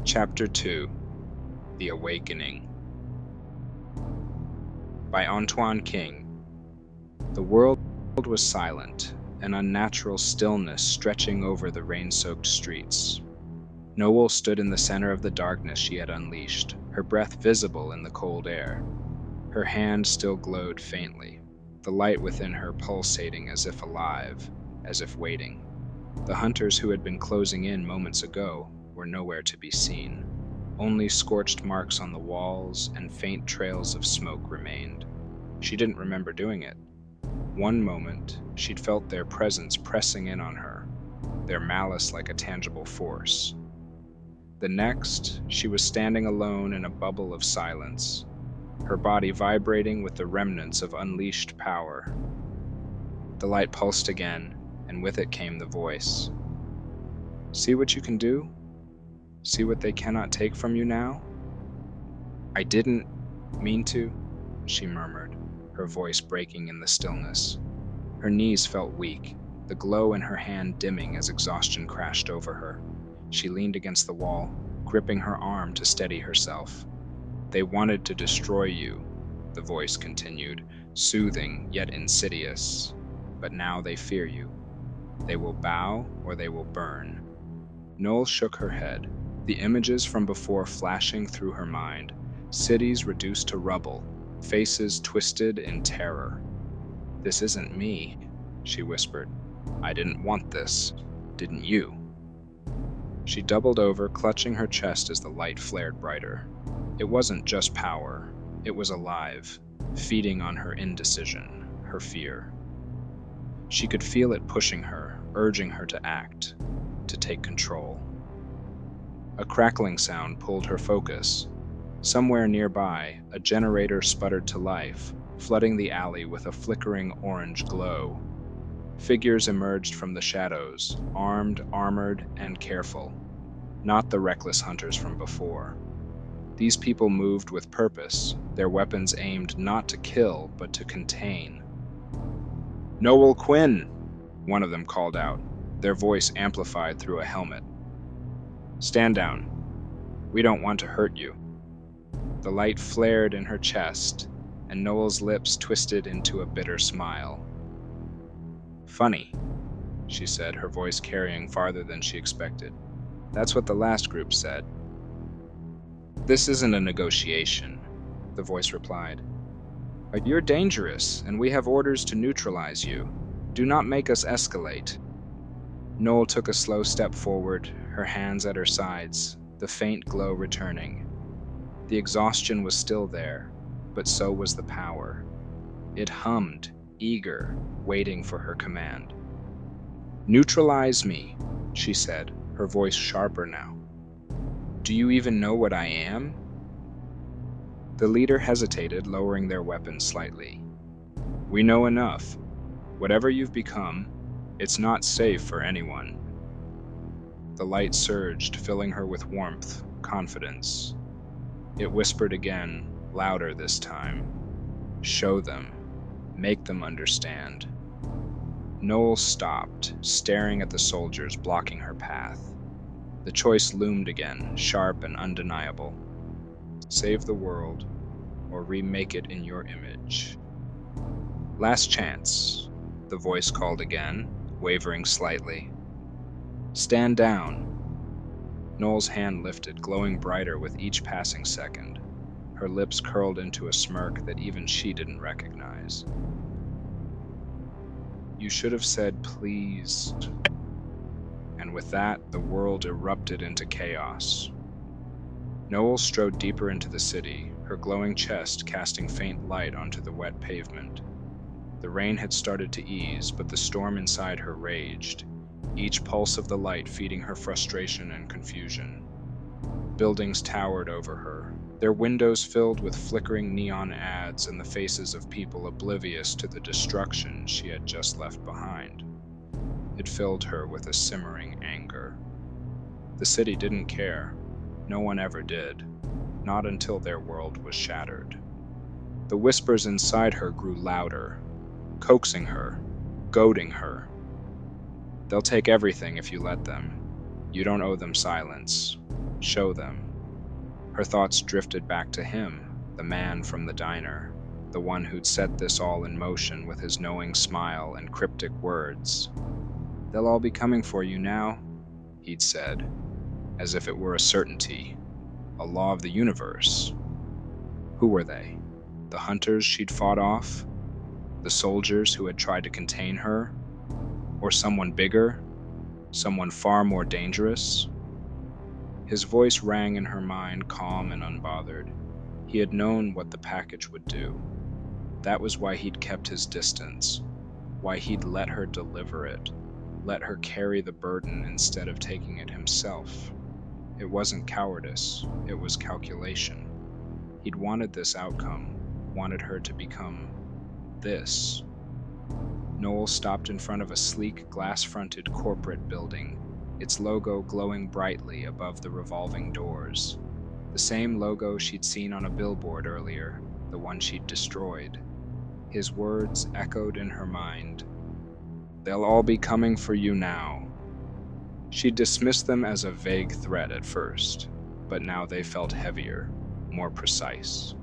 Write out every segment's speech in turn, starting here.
Chapter 2: The Awakening. By Antoine King. The world was silent, an unnatural stillness stretching over the rain-soaked streets. Noel stood in the center of the darkness she had unleashed, her breath visible in the cold air. Her hand still glowed faintly, the light within her pulsating as if alive, as if waiting. The hunters who had been closing in moments ago were nowhere to be seen. Only scorched marks on the walls and faint trails of smoke remained. She didn't remember doing it. One moment, she'd felt their presence pressing in on her, their malice like a tangible force. The next, she was standing alone in a bubble of silence, her body vibrating with the remnants of unleashed power. The light pulsed again, and with it came the voice. "See what you can do? See what they cannot take from you now?" "I didn't mean to," she murmured, her voice breaking in the stillness. Her knees felt weak, the glow in her hand dimming as exhaustion crashed over her. She leaned against the wall, gripping her arm to steady herself. "They wanted to destroy you," the voice continued, soothing yet insidious. "But now they fear you. They will bow or they will burn." Noel shook her head, the images from before flashing through her mind, cities reduced to rubble, faces twisted in terror. "This isn't me," she whispered. "I didn't want this. Didn't you?" She doubled over, clutching her chest as the light flared brighter. It wasn't just power. It was alive, feeding on her indecision, her fear. She could feel it pushing her, urging her to act, to take control. A crackling sound pulled her focus. Somewhere nearby, a generator sputtered to life, flooding the alley with a flickering orange glow. Figures emerged from the shadows, armed, armored, and careful. Not the reckless hunters from before. These people moved with purpose, their weapons aimed not to kill, but to contain. "Noel Quinn!" one of them called out, their voice amplified through a helmet. "Stand down. We don't want to hurt you." The light flared in her chest, and Noel's lips twisted into a bitter smile. "Funny," she said, her voice carrying farther than she expected. "That's what the last group said." "This isn't a negotiation," the voice replied. "You're dangerous, and we have orders to neutralize you. Do not make us escalate." Noel took a slow step forward, her hands at her sides, the faint glow returning. The exhaustion was still there, but so was the power. It hummed, eager, waiting for her command. "Neutralize me," she said, her voice sharper now. "Do you even know what I am?" The leader hesitated, lowering their weapons slightly. "We know enough. Whatever you've become, it's not safe for anyone." The light surged, filling her with warmth, confidence. It whispered again, louder this time. "Show them. Make them understand." Noel stopped, staring at the soldiers blocking her path. The choice loomed again, sharp and undeniable. Save the world, or remake it in your image. "Last chance," the voice called again, wavering slightly. "Stand down." Noel's hand lifted, glowing brighter with each passing second. Her lips curled into a smirk that even she didn't recognize. "You should have said please." And with that, the world erupted into chaos. Noel strode deeper into the city, her glowing chest casting faint light onto the wet pavement. The rain had started to ease, but the storm inside her raged, each pulse of the light feeding her frustration and confusion. Buildings towered over her, their windows filled with flickering neon ads and the faces of people oblivious to the destruction she had just left behind. It filled her with a simmering anger. The city didn't care. No one ever did. Not until their world was shattered. The whispers inside her grew louder, coaxing her, goading her. "They'll take everything if you let them. You don't owe them silence. Show them. Her thoughts drifted back to him, the man from the diner, the one who'd set this all in motion with his knowing smile and cryptic words. "They'll all be coming for you now," he'd said, as if it were a certainty, a law of the universe. Who were they? The hunters she'd fought off? The soldiers who had tried to contain her? Or someone bigger? Someone far more dangerous? His voice rang in her mind, calm and unbothered. He had known what the package would do. That was why he'd kept his distance, why he'd let her deliver it, let her carry the burden instead of taking it himself. It wasn't cowardice, it was calculation. He'd wanted this outcome, wanted her to become this. Noel stopped in front of a sleek, glass-fronted corporate building, its logo glowing brightly above the revolving doors. The same logo she'd seen on a billboard earlier, the one she'd destroyed. His words echoed in her mind. "They'll all be coming for you now." She'd dismissed them as a vague threat at first, but now they felt heavier, more precise.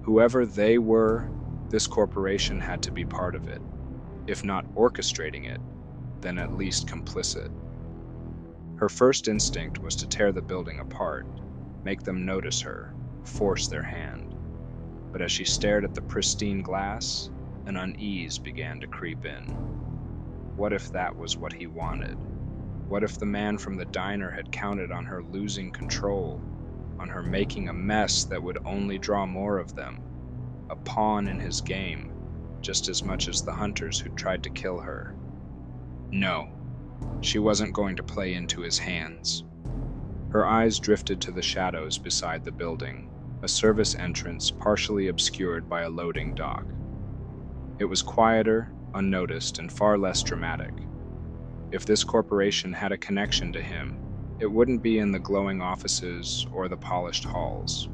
Whoever they were, this corporation had to be part of it. If not orchestrating it, then at least complicit. Her first instinct was to tear the building apart, make them notice her, force their hand. But as she stared at the pristine glass, an unease began to creep in. What if that was what he wanted? What if the man from the diner had counted on her losing control, on her making a mess that would only draw more of them? A pawn in his game, just as much as the hunters who'd tried to kill her. No, she wasn't going to play into his hands. Her eyes drifted to the shadows beside the building, a service entrance partially obscured by a loading dock. It was quieter, unnoticed, and far less dramatic. If this corporation had a connection to him, it wouldn't be in the glowing offices or the polished halls.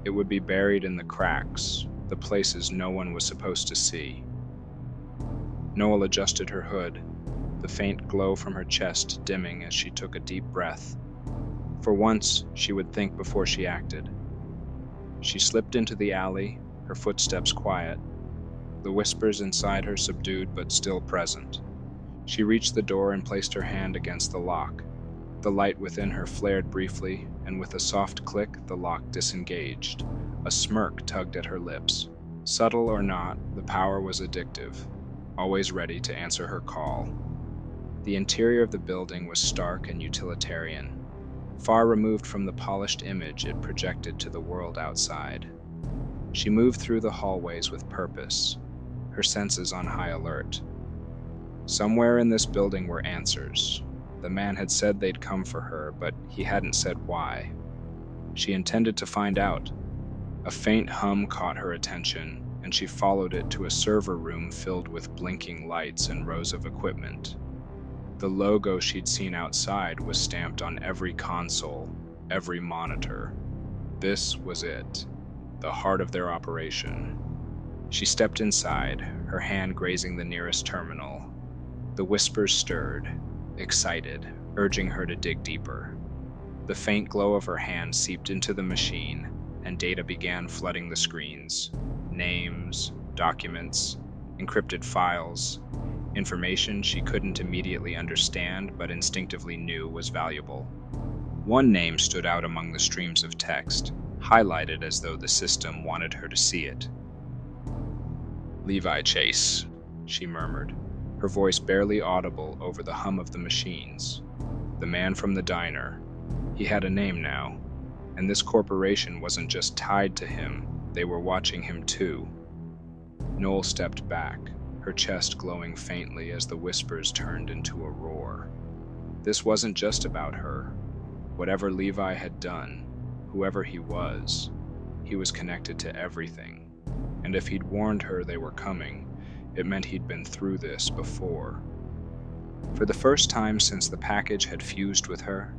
It would be buried in the cracks, the places no one was supposed to see. Noel adjusted her hood, the faint glow from her chest dimming as she took a deep breath. For once, she would think before she acted. She slipped into the alley, her footsteps quiet, the whispers inside her subdued but still present. She reached the door and placed her hand against the lock. The light within her flared briefly, and with a soft click, the lock disengaged. A smirk tugged at her lips. Subtle or not, the power was addictive, always ready to answer her call. The interior of the building was stark and utilitarian, far removed from the polished image it projected to the world outside. She moved through the hallways with purpose, her senses on high alert. Somewhere in this building were answers. The man had said they'd come for her, but he hadn't said why. She intended to find out. A faint hum caught her attention, and she followed it to a server room filled with blinking lights and rows of equipment. The logo she'd seen outside was stamped on every console, every monitor. This was it, the heart of their operation. She stepped inside, her hand grazing the nearest terminal. The whispers stirred, excited, urging her to dig deeper. The faint glow of her hand seeped into the machine, and data began flooding the screens. Names, documents, encrypted files, information she couldn't immediately understand but instinctively knew was valuable. One name stood out among the streams of text, highlighted as though the system wanted her to see it. "Levi Chase," she murmured, her voice barely audible over the hum of the machines. The man from the diner. He had a name now, and this corporation wasn't just tied to him, they were watching him too. Noel stepped back, her chest glowing faintly as the whispers turned into a roar. This wasn't just about her. Whatever Levi had done, whoever he was connected to everything. And if he'd warned her they were coming, it meant he'd been through this before. For the first time since the package had fused with her,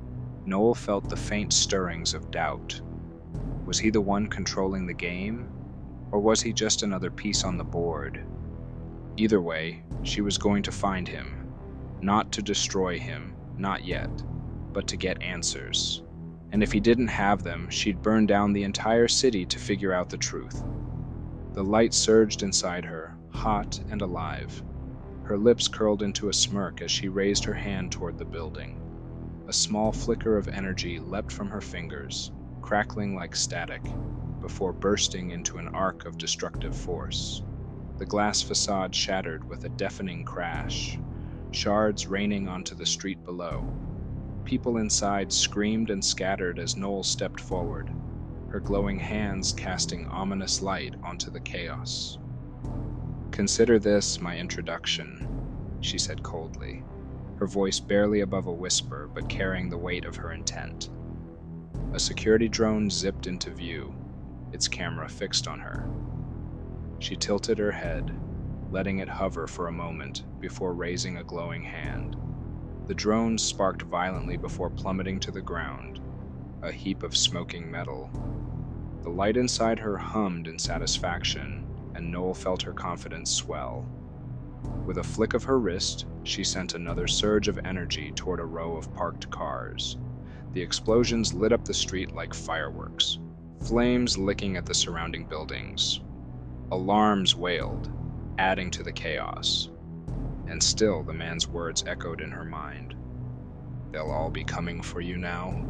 Noel felt the faint stirrings of doubt. Was he the one controlling the game, or was he just another piece on the board? Either way, she was going to find him. Not to destroy him, not yet, but to get answers. And if he didn't have them, she'd burn down the entire city to figure out the truth. The light surged inside her, hot and alive. Her lips curled into a smirk as she raised her hand toward the building. A small flicker of energy leapt from her fingers, crackling like static, before bursting into an arc of destructive force. The glass facade shattered with a deafening crash, shards raining onto the street below. People inside screamed and scattered as Noel stepped forward, her glowing hands casting ominous light onto the chaos. "Consider this my introduction," she said coldly, her voice barely above a whisper but carrying the weight of her intent. A security drone zipped into view, its camera fixed on her. She tilted her head, letting it hover for a moment before raising a glowing hand. The drone sparked violently before plummeting to the ground, a heap of smoking metal. The light inside her hummed in satisfaction, and Noel felt her confidence swell. With a flick of her wrist, she sent another surge of energy toward a row of parked cars. The explosions lit up the street like fireworks, flames licking at the surrounding buildings. Alarms wailed, adding to the chaos. And still the man's words echoed in her mind. "They'll all be coming for you now."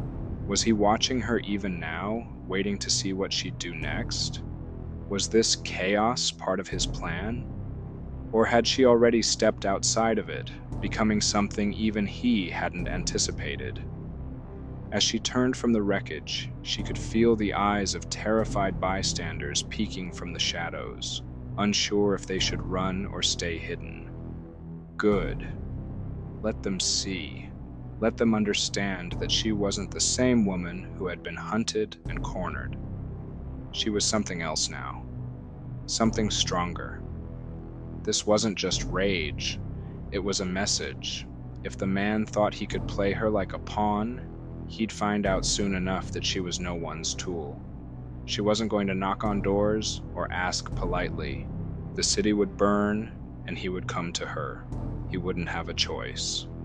Was he watching her even now, waiting to see what she'd do next? Was this chaos part of his plan? Or had she already stepped outside of it, becoming something even he hadn't anticipated? As she turned from the wreckage, she could feel the eyes of terrified bystanders peeking from the shadows, unsure if they should run or stay hidden. Good. Let them see. Let them understand that she wasn't the same woman who had been hunted and cornered. She was something else now. Something stronger. This wasn't just rage. It was a message. If the man thought he could play her like a pawn, he'd find out soon enough that she was no one's tool. She wasn't going to knock on doors or ask politely. The city would burn, and he would come to her. He wouldn't have a choice.